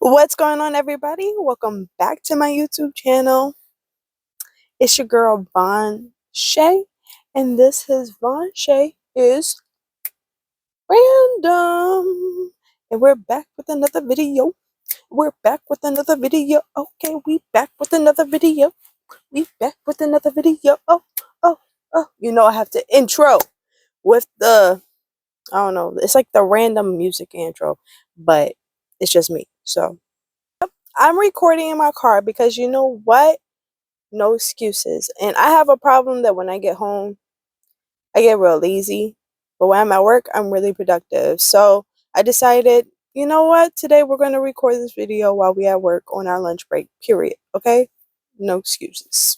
What's going on, everybody? Welcome back to my YouTube channel. It's your girl Von Shay, and this is Von Shay is Random, and we're back with another video. Okay, we back with another video. Oh. You know I have to intro with the I don't know. It's like the random music intro, but it's just me. So I'm recording in my car because you know what? No excuses. And I have a problem that when I get home, I get real lazy. But when I'm at work, I'm really productive. So I decided, you know what? Today we're going to record this video while we at work on our lunch break, period. Okay? No excuses.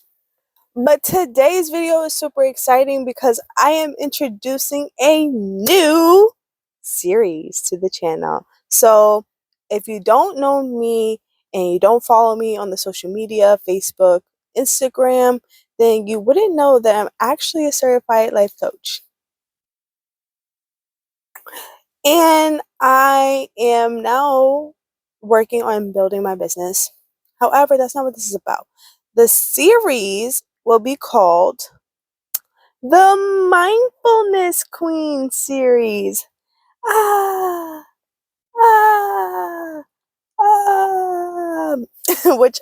But today's video is super exciting because I am introducing a new series to the channel. So if you don't know me and you don't follow me on the social media, Facebook, Instagram, then you wouldn't know that I'm actually a certified life coach. And I am now working on building my business. However, that's not what this is about. The series will be called the Mindfulness Queen series. Ah, ah, ah. Which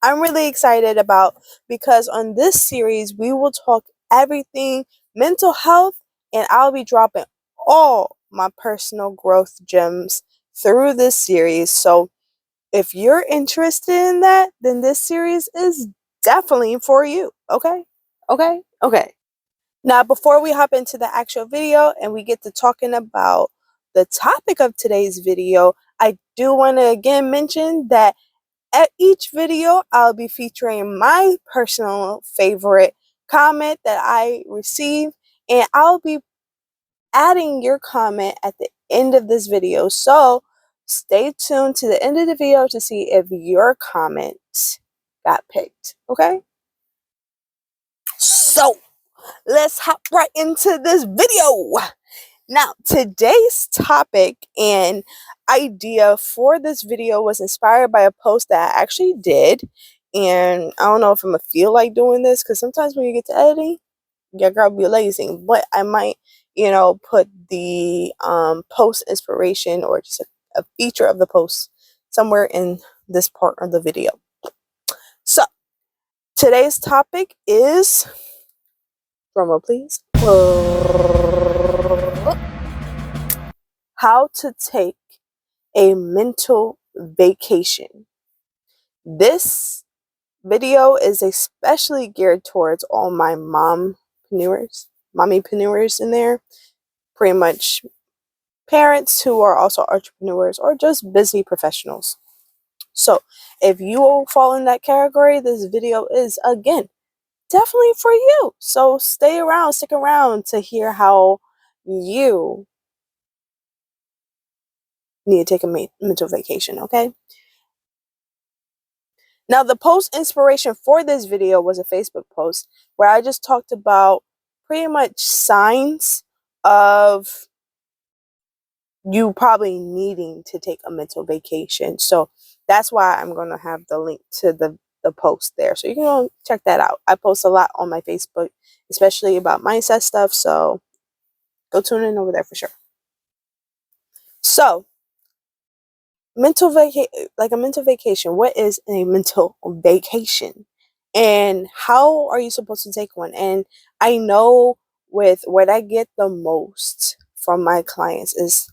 I'm really excited about because on this series, we will talk everything mental health, and I'll be dropping all my personal growth gems through this series. So if you're interested in that, then this series is definitely for you. Okay? Okay. Now, before we hop into the actual video and we get to talking about the topic of today's video, I do want to again mention that at each video, I'll be featuring my personal favorite comment that I receive, and I'll be adding your comment at the end of this video. So stay tuned to the end of the video to see if your comment got picked. Okay? So let's hop right into this video. Now, today's topic and idea for this video was inspired by a post that I actually did. And I don't know if I'm going to feel like doing this because sometimes when you get to editing, your girl be lazy. But I might, put the post inspiration or just a feature of the post somewhere in this part of the video. So, today's topic is, drumroll please, how to take a mental vacation. This video is especially geared towards all my mommypreneurs in there, pretty much parents who are also entrepreneurs or just busy professionals. So if you fall in that category, this video is again definitely for you. So stick around to hear how you need to take a mental vacation, okay? Now, the post inspiration for this video was a Facebook post where I just talked about pretty much signs of you probably needing to take a mental vacation. So that's why I'm going to have the link to the post there. So you can go check that out. I post a lot on my Facebook, especially about mindset stuff. So go tune in over there for sure. So a mental vacation, what is a mental vacation and how are you supposed to take one? And I know with what I get the most from my clients is,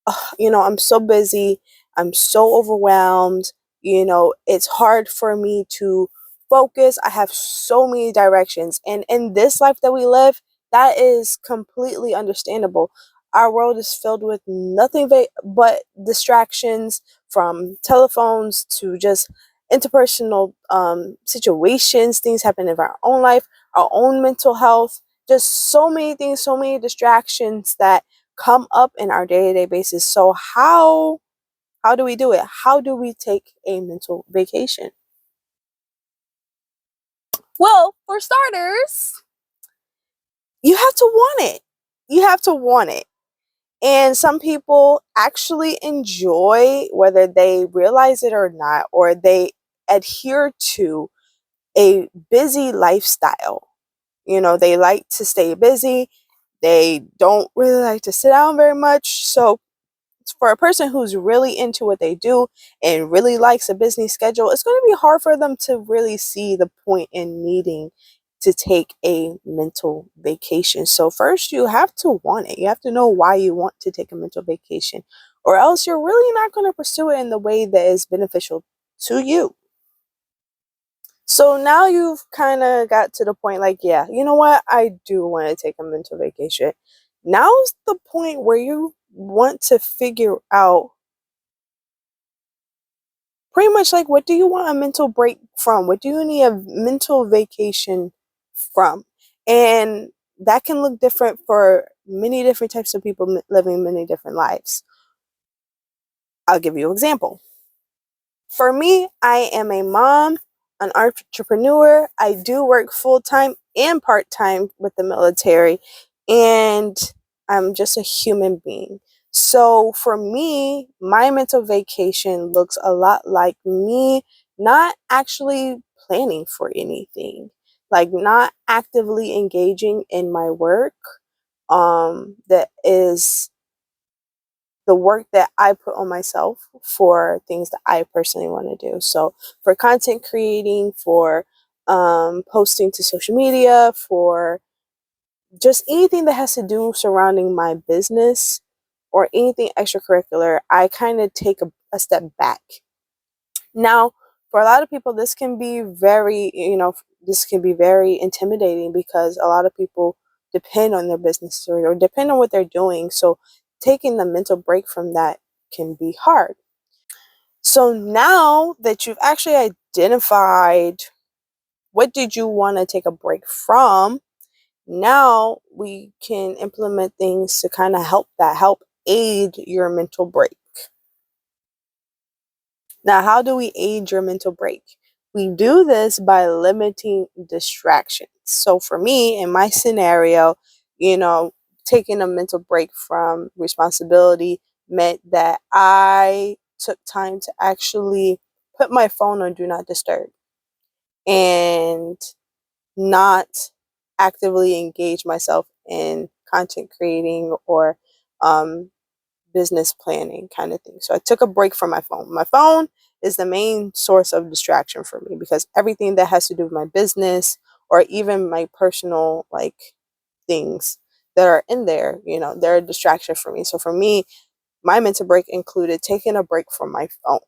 I'm so busy, I'm so overwhelmed, it's hard for me to focus, I have so many directions, and in this life that we live, that is completely understandable. Our world is filled with nothing but distractions, from telephones to just interpersonal situations, things happen in our own life, our own mental health, just so many things, so many distractions that come up in our day-to-day basis. So how do we do it? How do we take a mental vacation? Well, for starters, you have to want it. You have to want it. And some people actually enjoy, whether they realize it or not, or they adhere to a busy lifestyle. They like to stay busy. They don't really like to sit down very much. So for a person who's really into what they do and really likes a busy schedule, it's going to be hard for them to really see the point in needing to take a mental vacation. So first you have to want it. You have to know why you want to take a mental vacation, or else you're really not going to pursue it in the way that is beneficial to you. So now you've kind of got to the point like, yeah, you know what? I do want to take a mental vacation. Now's the point where you want to figure out pretty much like, what do you want a mental break from? What do you need a mental vacation from? And that can look different for many different types of people living many different lives. I'll give you an example. For me, I am a mom, an entrepreneur. I do work full time and part time with the military, and I'm just a human being. So for me, my mental vacation looks a lot like me not actually planning for anything, like not actively engaging in my work that is the work that I put on myself for things that I personally want to do. So for content creating, for posting to social media, for just anything that has to do surrounding my business or anything extracurricular, I kind of take a step back. Now, for a lot of people, this can be this can be very intimidating because a lot of people depend on their business or depend on what they're doing. So taking the mental break from that can be hard. So now that you've actually identified what did you want to take a break from, now we can implement things to kind of help aid your mental break. Now, how do we aid your mental break? We do this by limiting distractions. So, for me, in my scenario, you know, taking a mental break from responsibility meant that I took time to actually put my phone on do not disturb and not actively engage myself in content creating or um, business planning kind of thing. So I took a break from my phone. My phone is the main source of distraction for me because everything that has to do with my business or even my personal things that are in there, they're a distraction for me. So for me, my mental break included taking a break from my phone.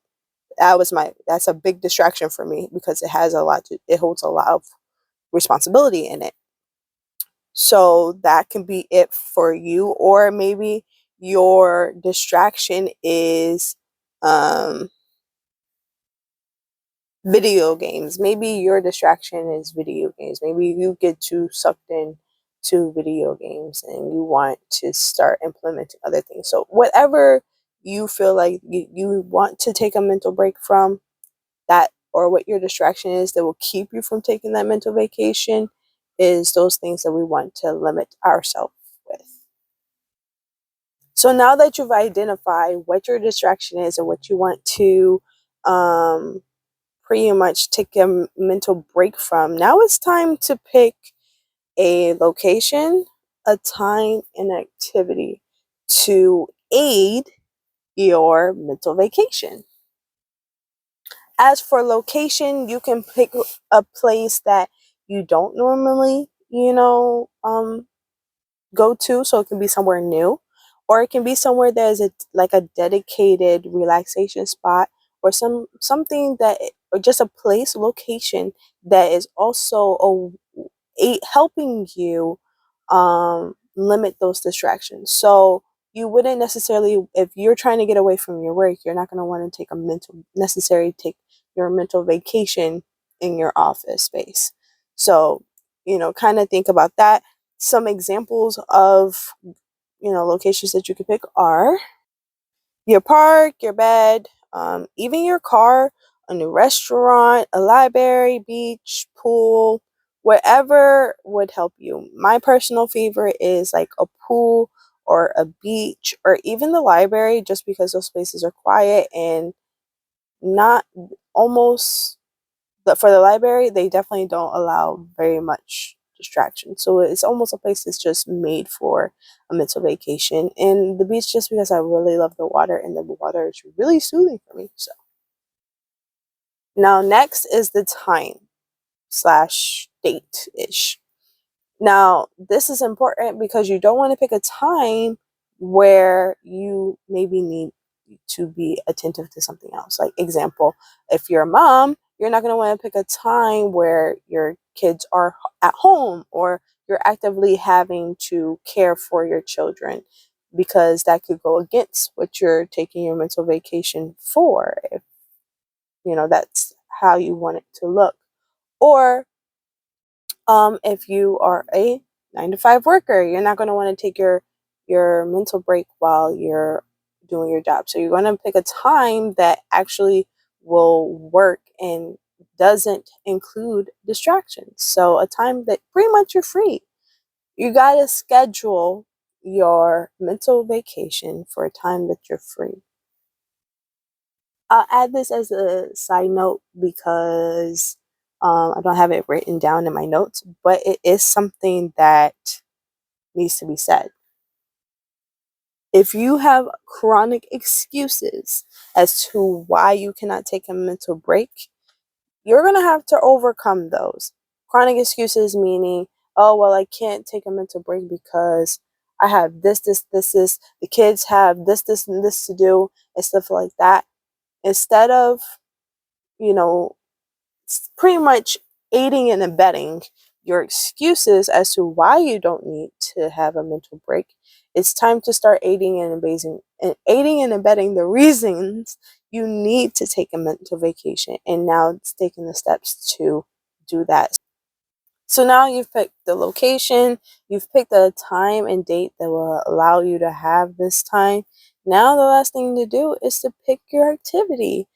That's a big distraction for me because it holds a lot of responsibility in it. So that can be it for you. Or maybe your distraction is um, video games. Maybe your distraction is video games. Maybe you get too sucked in to video games and you want to start implementing other things. So whatever you feel like you want to take a mental break from, that or what your distraction is that will keep you from taking that mental vacation, is those things that we want to limit ourselves with. So now that you've identified what your distraction is and what you want to um, pretty much take a mental break from, now it's time to pick a location, a time, and activity to aid your mental vacation. As for location, you can pick a place that you don't normally, go to. So it can be somewhere new, or it can be somewhere that is a dedicated relaxation spot, or something or just a place, location that is also helping you limit those distractions. So you wouldn't necessarily, if you're trying to get away from your work, you're not going to want to take your mental vacation in your office space. So, kind of think about that. Some examples of, locations that you could pick are your park, your bed, even your car, a new restaurant, a library, beach, pool, whatever would help you. My personal favorite is like a pool or a beach or even the library, just because those places are quiet and not almost for the library, they definitely don't allow very much distraction. So it's almost a place that's just made for a mental vacation. And the beach, just because I really love the water, and the water is really soothing for me. So now next is the time slash date ish. Now, this is important because you don't want to pick a time where you maybe need to be attentive to something else. Like, example, if you're a mom, you're not going to want to pick a time where your kids are at home or you're actively having to care for your children, because that could go against what you're taking your mental vacation for, if that's how you want it to look. Or if you are a 9 to 5 worker, you're not going to want to take your mental break while you're doing your job. So you're going to pick a time that actually will work and doesn't include distractions. So a time that pretty much you're free. You got to schedule your mental vacation for a time that you're free. I'll add this as a side note because I don't have it written down in my notes, but it is something that needs to be said. If you have chronic excuses as to why you cannot take a mental break, you're going to have to overcome those. Chronic excuses meaning, oh, well, I can't take a mental break because I have this. The kids have this, and this to do, and stuff like that. Instead of, you know, pretty much aiding and abetting your excuses as to why you don't need to have a mental break, it's time to start aiding and abetting the reasons you need to take a mental vacation, and now it's taking the steps to do that. So now you've picked the location, you've picked the time and date that will allow you to have this time. Now the last thing to do is to pick your activity.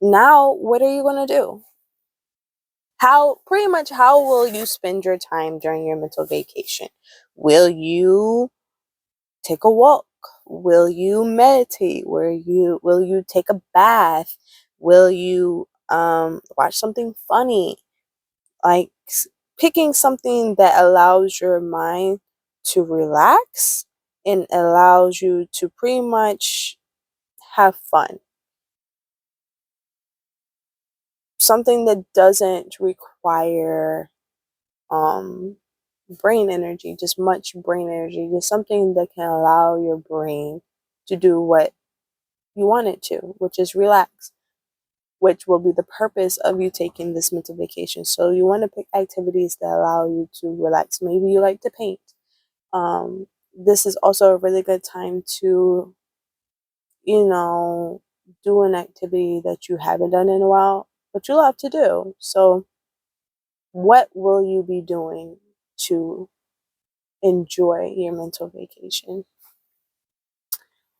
Now, what are you going to do? How will you spend your time during your mental vacation? Will you take a walk? Will you meditate? Will you take a bath? Will you watch something funny? Like, picking something that allows your mind to relax and allows you to pretty much have fun. Something that doesn't require um brain energy, just much brain energy, just something that can allow your brain to do what you want it to, which is relax, which will be the purpose of you taking this mental vacation. So you want to pick activities that allow you to relax. Maybe you like to paint. This is also a really good time to, you know, do an activity that you haven't done in a while, but you love to do. So what will you be doing to enjoy your mental vacation?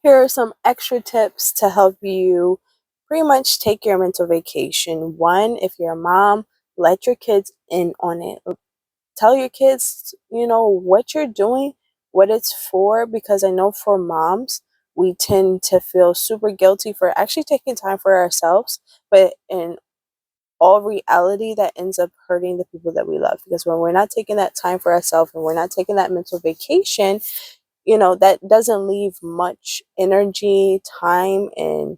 Here are some extra tips to help you pretty much take your mental vacation. One, if you're a mom, let your kids in on it. Tell your kids, what you're doing, what it's for, because I know for moms, we tend to feel super guilty for actually taking time for ourselves, but in all reality, that ends up hurting the people that we love, because when we're not taking that time for ourselves and we're not taking that mental vacation, that doesn't leave much energy, time, and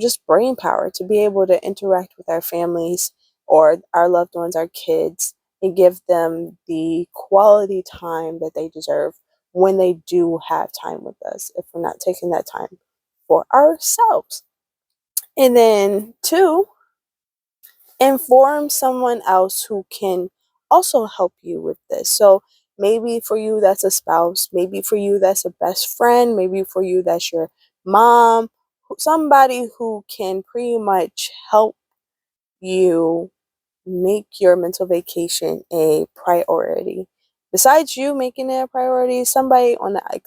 just brain power to be able to interact with our families or our loved ones, our kids, and give them the quality time that they deserve when they do have time with us, if we're not taking that time for ourselves. And then two, inform someone else who can also help you with this. So maybe for you that's a spouse, maybe for you that's a best friend, maybe for you that's your mom, somebody who can pretty much help you make your mental vacation a priority. Besides you making it a priority, somebody on the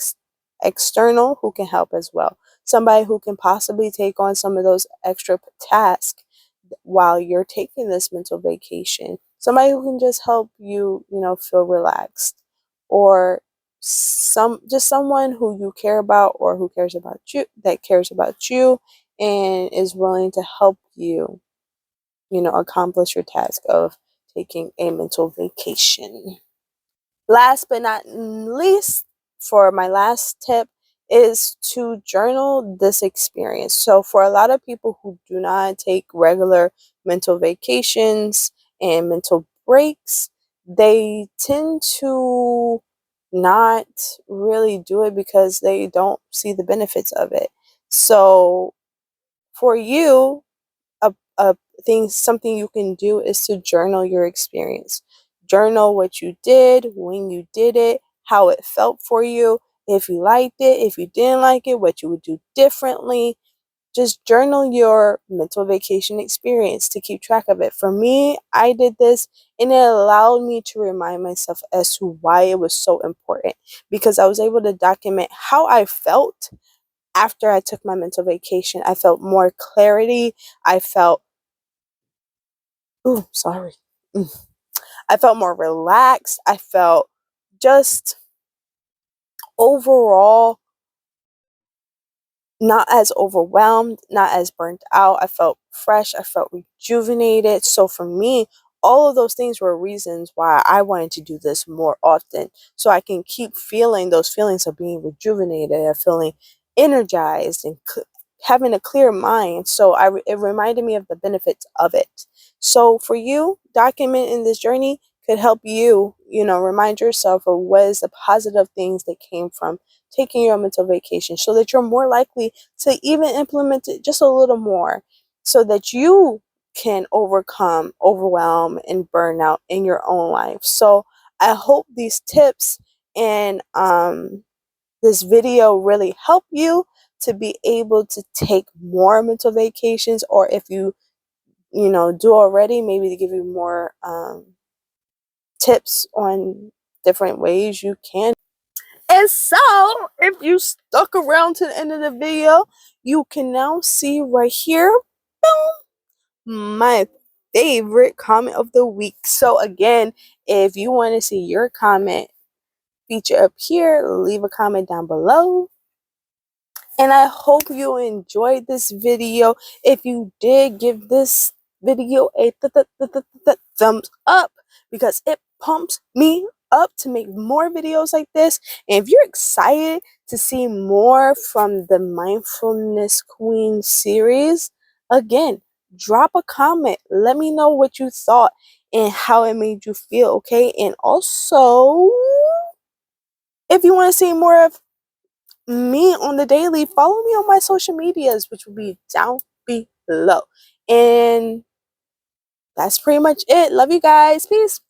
external who can help as well. Somebody who can possibly take on some of those extra tasks while you're taking this mental vacation. Somebody who can just help you, feel relaxed. or just someone who you care about or who cares about you, that cares about you and is willing to help you, accomplish your task of taking a mental vacation. Last but not least, for my last tip, is to journal this experience. So, for a lot of people who do not take regular mental vacations and mental breaks, they tend to not really do it because they don't see the benefits of it. So, for you, a thing, something you can do is to journal your experience. Journal what you did, when you did it, how it felt for you, if you liked it, if you didn't like it, what you would do differently. Just journal your mental vacation experience to keep track of it. For me, I did this and it allowed me to remind myself as to why it was so important, because I was able to document how I felt after I took my mental vacation. I felt more clarity. I felt, ooh, sorry. Mm. I felt more relaxed. I felt just overall not as overwhelmed, not as burnt out. I felt fresh. I felt rejuvenated. So for me, all of those things were reasons why I wanted to do this more often, so I can keep feeling those feelings of being rejuvenated, of feeling energized and having a clear mind. So it reminded me of the benefits of it. So for you, documenting this journey could help you, remind yourself of what is the positive things that came from taking your mental vacation, so that you're more likely to even implement it just a little more, so that you can overcome overwhelm and burnout in your own life. So I hope these tips and this video really help you to be able to take more mental vacations, or if you do already, maybe to give you more tips on different ways you can. And so, if you stuck around to the end of the video, you can now see right here, boom, my favorite comment of the week. So again, if you want to see your comment feature up here, leave a comment down below. And I hope you enjoyed this video. If you did, give this video a thumbs up, because it pumps me up to make more videos like this. And if you're excited to see more from the Mindfulness Queen series, again, drop a comment. Let me know what you thought and how it made you feel, okay? And also, if you want to see more of me on the daily, follow me on my social medias, which will be down below. And that's pretty much it. Love you guys. Peace.